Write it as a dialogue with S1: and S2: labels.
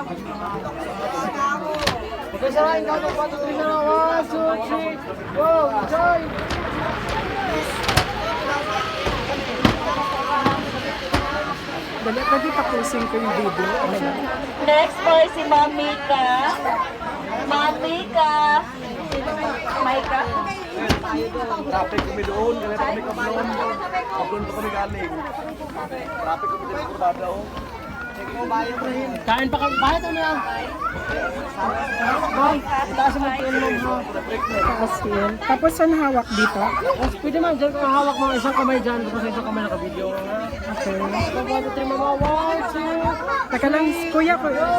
S1: Okay, sarayin ka. 1, 2, 3. Go! Enjoy!
S2: Dali, pwede tapusin ko yung video.
S3: Next po si Mamika. Mamika. Maika.
S1: Traffic kami doon, ganito kami kablon. Kablon pa kami galing. Traffic kami doon, kurbada o. Kain pa kami, bakit ano yan? Itaas mo ito mo.
S2: Tapos yun. Tapos saan hawak dito?
S1: Pwede ma'am, dyan kang hawak mo isang kamay dyan, tapos isang kamay naka-video.
S2: Okay.
S1: 1, 2, 3, mama. 1, 2.
S2: Teka lang, kuya.